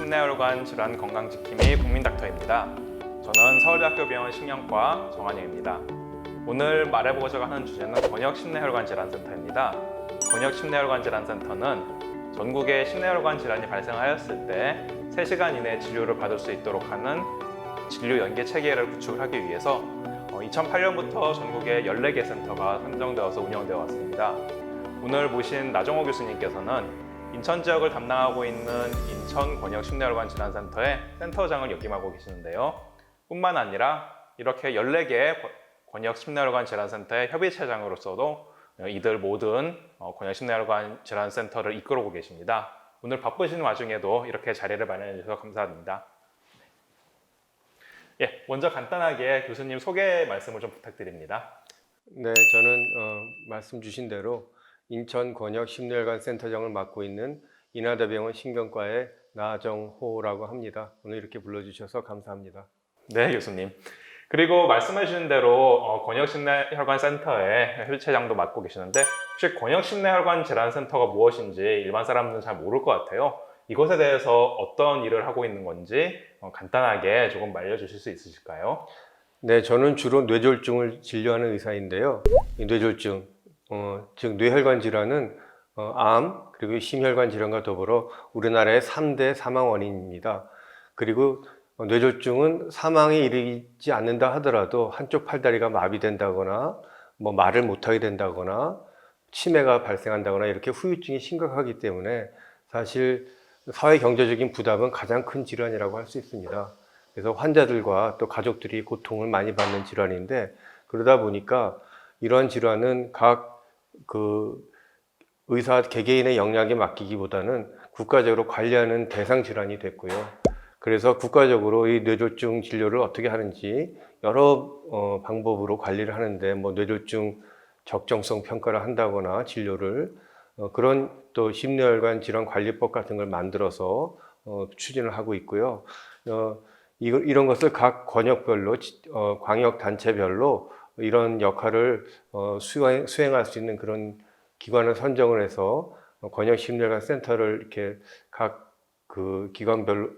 심내혈관 질환 건강지킴이 국민닥터입니다. 저는 서울대학교 병원 신경과 정한영입니다. 오늘 말해보고자 하는 주제는 권역심내혈관질환센터입니다. 권역심내혈관질환센터는 전국에 심내혈관 질환이 발생하였을 때 3시간 이내 진료를 받을 수 있도록 하는 진료 연계 체계를 구축하기 위해서 2008년부터 전국에 14개 센터가 선정되어서 운영되어 왔습니다. 오늘 모신 나정호 교수님께서는 인천 지역을 담당하고 있는 인천권역심내혈관질환센터의 센터장을 역임하고 계시는데요. 뿐만 아니라 이렇게 14개 권역심내혈관질환센터의 협의체장으로서도 이들 모든 권역심내혈관질환센터를 이끌어오고 계십니다. 오늘 바쁘신 와중에도 이렇게 자리를 마련해 주셔서 감사합니다. 예, 먼저 간단하게 교수님 소개 말씀을 좀 부탁드립니다. 네, 저는 말씀 주신 대로 인천권역심내혈관센터장을 맡고 있는 인하대병원 신경과의 나정호라고 합니다. 오늘 이렇게 불러주셔서 감사합니다. 네, 교수님. 그리고 말씀해 주신 대로 권역심내혈관센터의 협의체장도 맡고 계시는데 혹시 권역심내혈관질환센터가 무엇인지 일반 사람들은 잘 모를 것 같아요. 이것에 대해서 어떤 일을 하고 있는 건지 간단하게 조금 알려주실 수 있으실까요? 네, 저는 주로 뇌졸중을 진료하는 의사인데요. 이 뇌졸중, 즉 뇌혈관 질환은 암 그리고 심혈관 질환과 더불어 우리나라의 3대 사망 원인입니다. 그리고 뇌졸중은 사망에 이르지 않는다 하더라도 한쪽 팔다리가 마비된다거나 뭐 말을 못하게 된다거나 치매가 발생한다거나 이렇게 후유증이 심각하기 때문에 사실 사회 경제적인 부담은 가장 큰 질환이라고 할 수 있습니다. 그래서 환자들과 또 가족들이 고통을 많이 받는 질환인데, 그러다 보니까 이러한 질환은 각 의사 개개인의 영역에 맡기기보다는 국가적으로 관리하는 대상 질환이 됐고요. 그래서 국가적으로 이 뇌졸중 진료를 어떻게 하는지 여러 방법으로 관리를 하는데, 뭐 뇌졸중 적정성 평가를 한다거나 진료를 그런 또 심뇌혈관 질환 관리법 같은 걸 만들어서 추진을 하고 있고요. 이런 것을 각 권역별로 광역 단체별로 이런 역할을 수행할 수 있는 그런 기관을 선정을 해서 권역심내혈관 센터를 이렇게 각 기관별로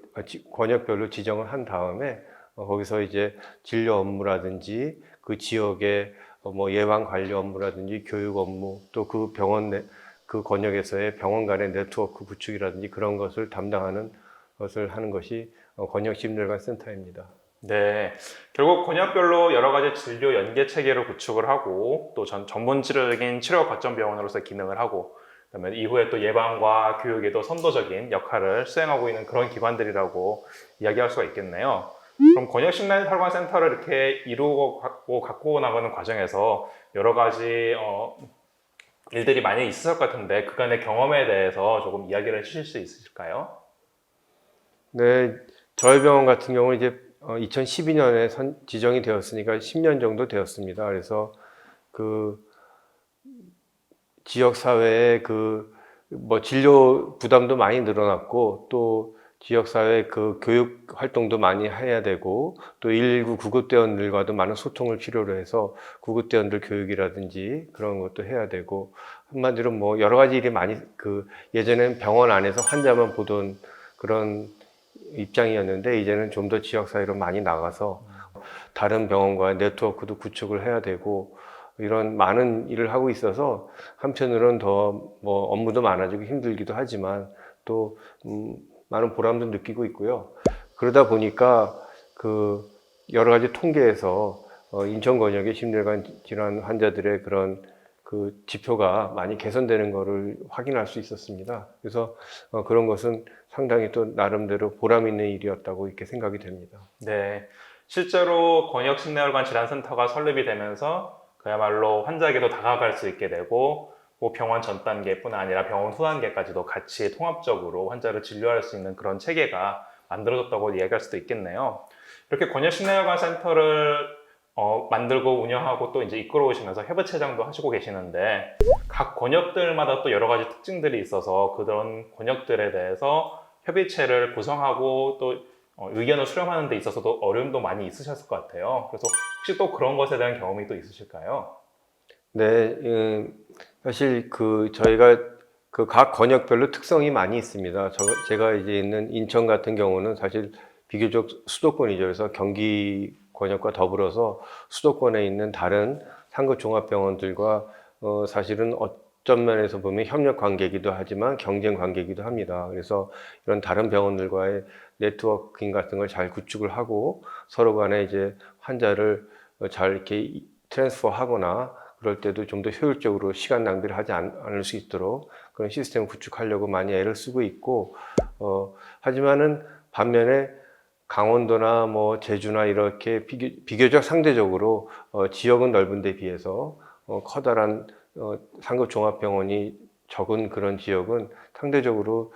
권역별로 지정을 한 다음에 거기서 이제 진료 업무라든지 그 지역의 뭐 예방 관리 업무라든지 교육 업무, 또 그 병원 내 그 권역에서의 병원 간의 네트워크 구축이라든지 그런 것을 담당하는 것을 하는 것이 권역심내혈관 센터입니다. 네, 결국 권역별로 여러 가지 진료 연계 체계를 구축을 하고 또 전문적인 치료 거점 병원으로서 기능을 하고 그다음에 이후에 또 예방과 교육에도 선도적인 역할을 수행하고 있는 그런 기관들이라고 이야기할 수가 있겠네요. 그럼 권역심내혈관센터를 이렇게 이루고 갖고 나가는 과정에서 여러 가지 일들이 많이 있었을 것 같은데 그간의 경험에 대해서 조금 이야기를 해주실 수 있으실까요? 네, 저희 병원 같은 경우는 이제 2012년에 지정이 되었으니까 10년 정도 되었습니다. 그래서 그 지역 사회에 뭐 진료 부담도 많이 늘어났고, 또 지역 사회 그 교육 활동도 많이 해야 되고, 또 119 구급대원들과도 많은 소통을 필요로 해서 구급대원들 교육이라든지 그런 것도 해야 되고, 한마디로 뭐 여러 가지 일이 많이 예전엔 병원 안에서 환자만 보던 그런 입장이었는데 이제는 좀 더 지역 사회로 많이 나가서 다른 병원과의 네트워크도 구축을 해야 되고, 이런 많은 일을 하고 있어서 한편으로는 더 뭐 업무도 많아지고 힘들기도 하지만 또 많은 보람도 느끼고 있고요. 그러다 보니까 여러 가지 통계에서 인천권역의 심혈관 질환 환자들의 그런 지표가 많이 개선되는 것을 확인할 수 있었습니다. 그래서 그런 것은 상당히 또 나름대로 보람 있는 일이었다고 이렇게 생각이 됩니다. 네, 실제로 권역심내혈관질환센터가 설립이 되면서 그야말로 환자에게도 다가갈 수 있게 되고 뭐 병원 전 단계뿐 아니라 병원 후 단계까지도 같이 통합적으로 환자를 진료할 수 있는 그런 체계가 만들어졌다고 이야기할 수도 있겠네요. 이렇게 권역심내혈관센터를 만들고 운영하고 또 이제 이끌어 오시면서 협의체장도 하시고 계시는데 각 권역들마다 또 여러 가지 특징들이 있어서 그런 권역들에 대해서 협의체를 구성하고 또 의견을 수렴하는 데 있어서도 어려움도 많이 있으셨을 것 같아요. 그래서 혹시 또 그런 것에 대한 경험이 또 있으실까요? 네, 사실 저희가 그 각 권역별로 특성이 많이 있습니다. 제가 이제 있는 인천 같은 경우는 사실 비교적 수도권이죠. 그래서 경기 권역과 더불어서 수도권에 있는 다른 상급 종합병원들과 사실은 어떤 면에서 보면 협력 관계이기도 하지만 경쟁 관계이기도 합니다. 그래서 이런 다른 병원들과의 네트워킹 같은 걸 잘 구축을 하고 서로 간에 이제 환자를 잘 이렇게 트랜스퍼 하거나 그럴 때도 좀 더 효율적으로 시간 낭비를 하지 않을 수 있도록 그런 시스템을 구축하려고 많이 애를 쓰고 있고, 하지만은 반면에 강원도나 뭐 제주나 이렇게 비교적 상대적으로 지역은 넓은 데 비해서 커다란 상급 종합병원이 적은 그런 지역은 상대적으로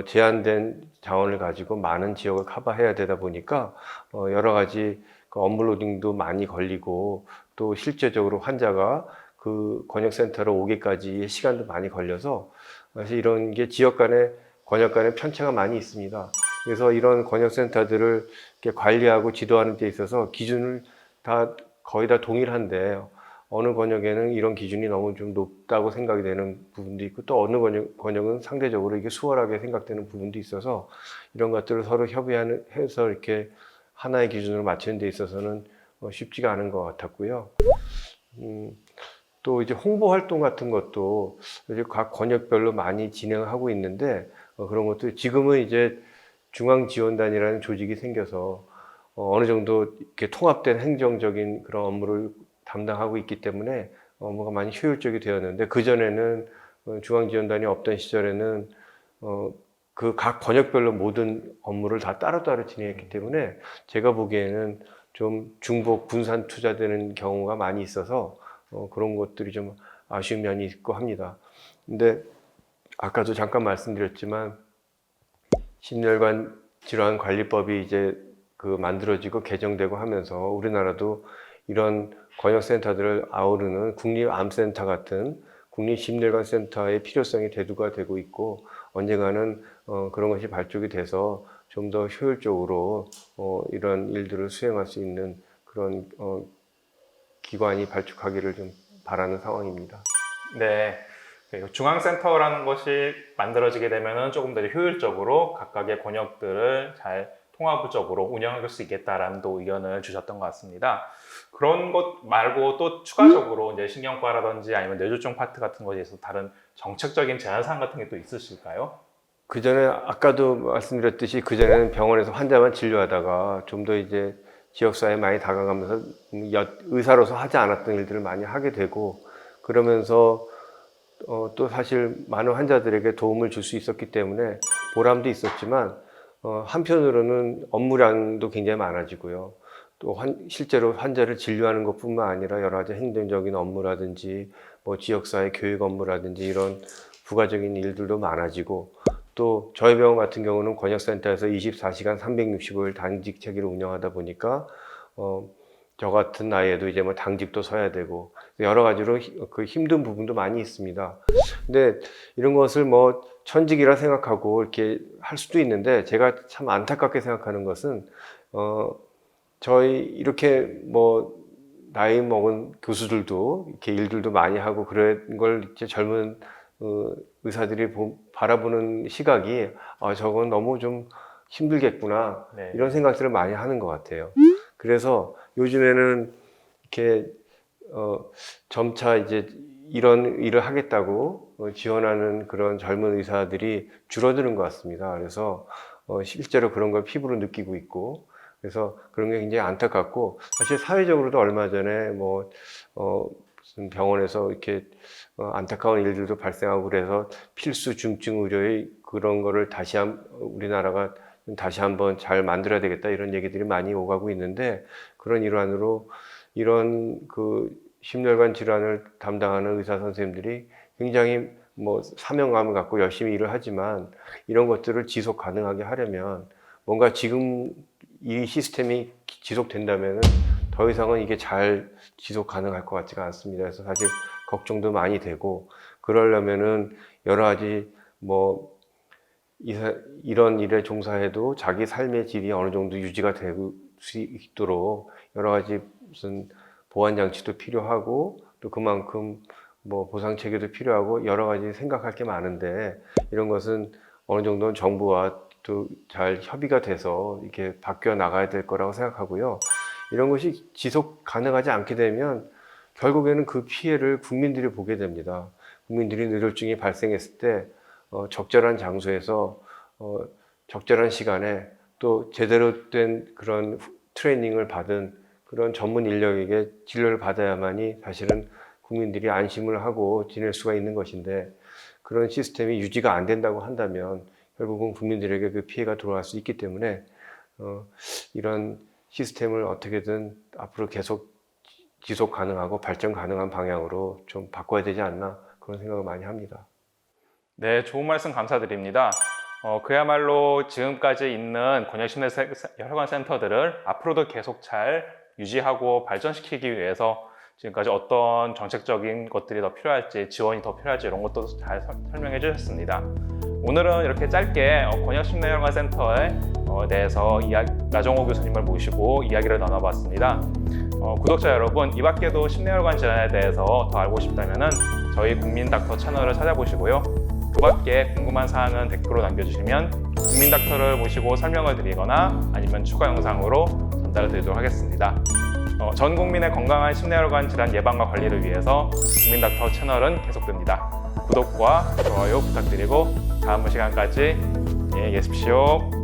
제한된 자원을 가지고 많은 지역을 커버해야 되다 보니까 여러 가지 그 업무 로딩도 많이 걸리고 또 실제적으로 환자가 그 권역센터로 오기까지의 시간도 많이 걸려서 사실 이런 게 지역 간의 권역 간의 편차가 많이 있습니다. 그래서 이런 권역센터들을 이렇게 관리하고 지도하는 데 있어서 기준을 거의 다 동일한데 어느 권역에는 이런 기준이 너무 좀 높다고 생각이 되는 부분도 있고 또 어느 권역은 상대적으로 이게 수월하게 생각되는 부분도 있어서 이런 것들을 서로 협의해서 이렇게 하나의 기준으로 맞추는 데 있어서는 쉽지가 않은 것 같았고요. 또 이제 홍보 활동 같은 것도 이제 각 권역별로 많이 진행하고 있는데 그런 것도 지금은 이제 중앙지원단이라는 조직이 생겨서 어느 정도 이렇게 통합된 행정적인 그런 업무를 담당하고 있기 때문에 업무가 많이 효율적이 되었는데 그전에는 중앙지원단이 없던 시절에는 그 각 권역별로 모든 업무를 다 따로따로 진행했기 때문에 제가 보기에는 좀 중복 분산 투자되는 경우가 많이 있어서 그런 것들이 좀 아쉬운 면이 있고 합니다. 근데 아까도 잠깐 말씀드렸지만 심혈관 질환 관리법이 이제 그 만들어지고 개정되고 하면서 우리나라도 이런 권역센터들을 아우르는 국립암센터 같은 국립심혈관센터의 필요성이 대두가 되고 있고 언젠가는 그런 것이 발족이 돼서 좀 더 효율적으로 이런 일들을 수행할 수 있는 그런 기관이 발족하기를 좀 바라는 상황입니다. 네. 중앙센터라는 것이 만들어지게 되면은 조금 더 효율적으로 각각의 권역들을 잘 통합적으로 운영할 수 있겠다라는 또 의견을 주셨던 것 같습니다. 그런 것 말고 또 추가적으로 이제 신경과라든지 아니면 뇌졸중 파트 같은 것에 있어서 다른 정책적인 제한사항 같은 게 또 있으실까요? 그 전에 아까도 말씀드렸듯이 그 전에는 병원에서 환자만 진료하다가 좀 더 이제 지역사회에 많이 다가가면서 의사로서 하지 않았던 일들을 많이 하게 되고 그러면서 또 사실 많은 환자들에게 도움을 줄 수 있었기 때문에 보람도 있었지만 한편으로는 업무량도 굉장히 많아지고요. 또 실제로 환자를 진료하는 것뿐만 아니라 여러 가지 행정적인 업무라든지 뭐 지역사회 교육 업무라든지 이런 부가적인 일들도 많아지고 또 저희 병원 같은 경우는 권역센터에서 24시간 365일 당직 체계를 운영하다 보니까 저 같은 나이에도 이제 뭐 당직도 서야 되고 여러 가지로 그 힘든 부분도 많이 있습니다. 근데 이런 것을 뭐 천직이라 생각하고 이렇게 할 수도 있는데 제가 참 안타깝게 생각하는 것은 저희 이렇게 뭐 나이 먹은 교수들도 이렇게 일들도 많이 하고 그런 걸 이제 젊은 의사들이 바라보는 시각이 저건 너무 좀 힘들겠구나 네. 이런 생각들을 많이 하는 것 같아요. 그래서 요즘에는 이렇게 점차 이제 이런 일을 하겠다고 지원하는 그런 젊은 의사들이 줄어드는 것 같습니다. 그래서 실제로 그런 걸 피부로 느끼고 있고 그래서 그런 게 굉장히 안타깝고 사실 사회적으로도 얼마 전에 뭐 무슨 병원에서 이렇게 안타까운 일들도 발생하고 그래서 필수 중증 의료의 그런 거를 우리나라가 다시 한번 잘 만들어야 되겠다 이런 얘기들이 많이 오가고 있는데 그런 일환으로 이런 그 심혈관 질환을 담당하는 의사 선생님들이 굉장히 뭐 사명감을 갖고 열심히 일을 하지만 이런 것들을 지속 가능하게 하려면 뭔가 지금 이 시스템이 지속된다면 더 이상은 이게 잘 지속 가능할 것 같지가 않습니다. 그래서 사실 걱정도 많이 되고 그러려면은 여러 가지 뭐 이런 일에 종사해도 자기 삶의 질이 어느 정도 유지가 될 수 있도록 여러 가지 무슨 보완 장치도 필요하고 또 그만큼 뭐 보상 체계도 필요하고 여러 가지 생각할 게 많은데 이런 것은 어느 정도는 정부와 또 잘 협의가 돼서 이렇게 바뀌어 나가야 될 거라고 생각하고요. 이런 것이 지속 가능하지 않게 되면 결국에는 그 피해를 국민들이 보게 됩니다. 국민들이 뇌졸중이 발생했을 때 적절한 장소에서 적절한 시간에 또 제대로 된 그런 트레이닝을 받은 그런 전문 인력에게 진료를 받아야만이 사실은 국민들이 안심을 하고 지낼 수가 있는 것인데 그런 시스템이 유지가 안 된다고 한다면 결국은 국민들에게 그 피해가 돌아갈 수 있기 때문에 이런 시스템을 어떻게든 앞으로 계속 지속 가능하고 발전 가능한 방향으로 좀 바꿔야 되지 않나 그런 생각을 많이 합니다. 네, 좋은 말씀 감사드립니다. 그야말로 지금까지 있는 권역심내혈관 센터들을 앞으로도 계속 잘 유지하고 발전시키기 위해서 지금까지 어떤 정책적인 것들이 더 필요할지, 지원이 더 필요할지 이런 것도 잘 설명해 주셨습니다. 오늘은 이렇게 짧게 권역심내혈관 센터에 대해서 나정호 교수님을 모시고 이야기를 나눠봤습니다. 구독자 여러분, 이 밖에도 심내혈관 질환에 대해서 더 알고 싶다면 저희 국민닥터 채널을 찾아보시고요. 그 밖에 궁금한 사항은 댓글로 남겨주시면 국민닥터를 모시고 설명을 드리거나 아니면 추가 영상으로 전달을 드리도록 하겠습니다. 전 국민의 건강한 심내혈관 질환 예방과 관리를 위해서 국민닥터 채널은 계속됩니다. 구독과 좋아요 부탁드리고 다음 시간까지 안녕히 계십시오.